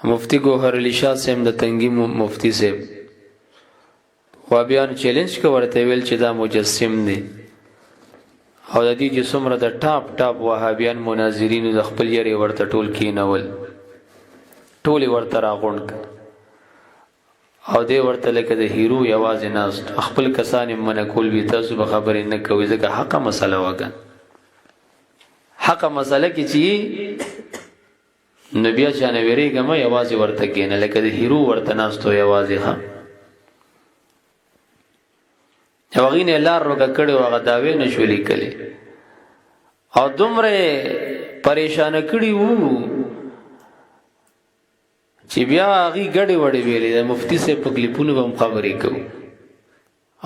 مفتی گوهر علی شاه صاحب د تنگی مفتی صاحب وابیان چیلنج کو ورته ویل چې دا مجسم دی او د دې چې څومره د ټاپ وهابیان مناظرین د خپل یری ورته ټول کینول ټول ورته راغونډ او دې ورته لکه د هیرو یوازې ناز خپل کسان منکول وی تاسو به خبرې نه کوي ځکه حقه مسله وګن حقه مسله کې چې نبی چانه ویریګم یوازې ورته کینه لکه د هیرو ورته ناز ته یوازې ها یوغینه لار روګه کړي واغ داوی نشولې کړي او دومره پریشان کړي وو چې بیا هغه غړي وړي ویلې د مفتی سه په کلیپونو هم خبرې کوي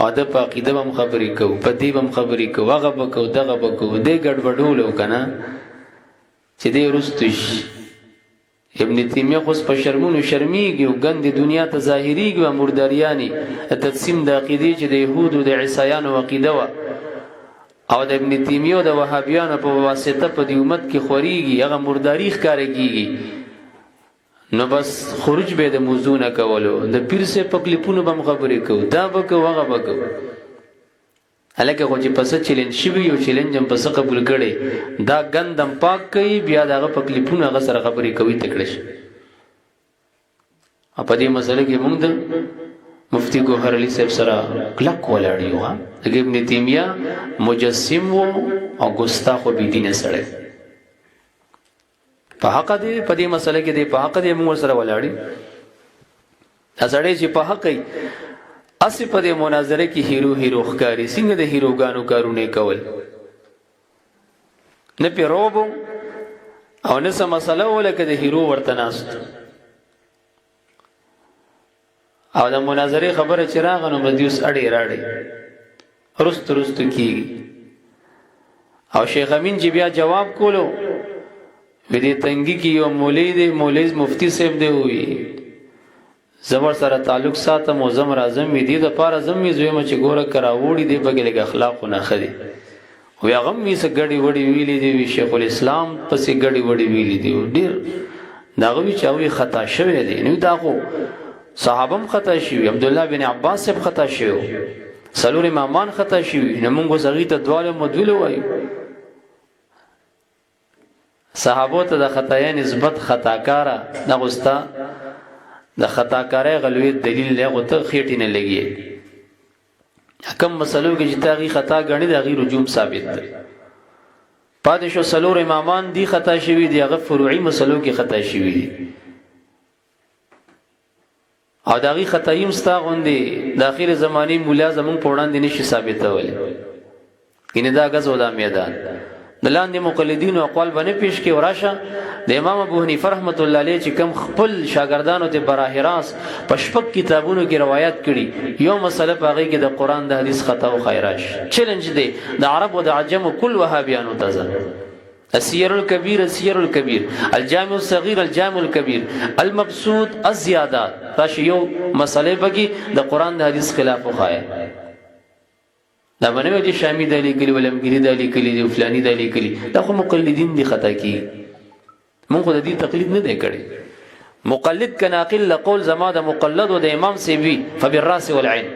او د عقیده هم خبرې کوي په دې هم خبرې کوي هغه به کوي دغه به کوي دې ګډوډولو کنه چې دې رستش ابن تیمیه خو په شرمونو شرمیږي او ګند دنیا ته ظاهریږي او مرداریانی تقسیم د عقیده چې د يهودو د عیسایانو عقیده وا او د ابن تیمیه د وهابیانو په واسطه په دې امت کې خوريږي هغه مرداری ښکارېږي نو بس خروج به د موضوع نه کولو د پیر سه په کلیپونو بم خبرې کو دا به کو هغه به کو الکه خو چې پس چیلنج شوی یو چیلنج هم پس قبول کړي دا غندم پاک کوي بیا دغه په کلیپونو هغه سره خبرې کوي تکړه په دې مسله کې موږ د مفتی گوهر علی صاحب سره کلک ولاړ یو د ابن تیمیه مجسم او ګستاخ او بيدینه سره په حق دې په دې مسله کې دې په حق دې موږ سره ولاړی اسړې چې په حق اسی په دې مناظره کې هیرو ښکاری څنګه د هیروګانو کارونه کول نه پیروبو او نه سم مسله ولکه د هیرو ورته ناست او د مناظره خبره چې راغنو مدیوس اړې راړې رست کیږي او شیخ امین چې بیا جواب کولو وی دې تنگی کې یو مولوی مفتی صاحب دی وی زبر سره تعلق ساتم او زم راځم وی دې د پاره زم یې زویم چې ګوره کرا وړي دې بګلګ اخلاق نه خدي او هغه می سه غړي وړي ویلې دی شیخ الاسلام پسې غړي وړي ویلې دی ډیر داغه وی چاوي خطا شوی دی نو دا خو صحابم خطا شوی عبد الله بن عباس صاحب خطا شوی سلور امامان خطا شوی نو موږ زغی ته دواله مدول وایو صحابو ته د خطایا نسبت خطاکارا دغستا د خطاکارای غلوی دلیل له ته خېټی نه لګي حکم مسلو کې چې تاغي خطا غني د غیر رجوم ثابت ده پادشاه سلور امامان دی خطا شوی دی هغه فروعي مسلو کې خطا شوی دی او داغي خطایم ستا غوندي د اخر زماني مولا زمون پوړان دي نشي ثابتول کینه دا غزو دا میدان دلاندې مقلدین او اقوال باندې پیش کې وراشه د امام ابو حنیفه رحمت الله علیه چې کم خپل شاګردانو ته براه راست پشپک کتابونو کې روایت کړي یو مسله پاغي کې د قران د حدیث خطا او خیراش چیلنج دی د عرب او د عجم کل وهابیانو تزه السیر الكبير الجامع الصغير الجامع الكبير المبسوط الزيادات راشي یو مسله بګي د قران د حدیث خلاف وخایي دا باندې چې شامی د لیکلي ولمګری د لیکلي د فلانی د لیکلي دا خو مقلدین دي خطا کی مونږ د دې تقلید نه دی کړی مقلد کناقل قول زما د مقلد او د امام سی وی فبالراس والعين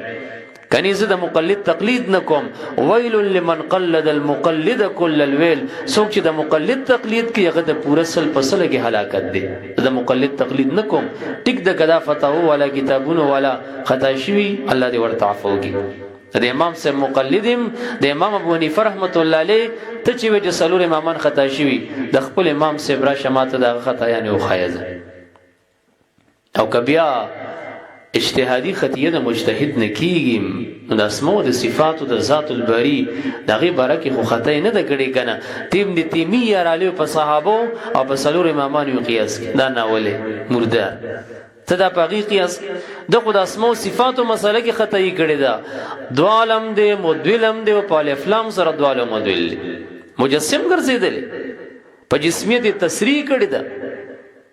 کني زه د مقلد تقلید نکوم ویل لمن قلد المقلد كل الويل څوک چې د مقلد تقلید کوي هغه د پوره سل فصل کې هلاکت دي د مقلد تقلید نکوم ټیک د غدا فتاو ولا کتابونو ولا خطا شوی الله دې ورته عفو وکړي د امام سے مقلدم د امام ابو حنیفه رحمت الله علیه ته چې وجه سلور امامان خطا شوی د خپل امام سے برا شماته د خطا یعنی او خایزه او کبیا اجتهادی خطیه د مجتهد نکیږي د اسماء او د صفات او د ذات الباری دغه برکه خو خطا نه د کړي کنه تیم د تیمیه را لې په صحابه او په سلور امامان یو قیاس دا ناوله مرده تدا پاغي قیاس د خود اسماء او صفات او مسله کې خطای کړي دا دوالم دې مدولم دې او په افلام سره دوالم مدول مجسم ګرځیدل په جسمیت تصریح کړي دا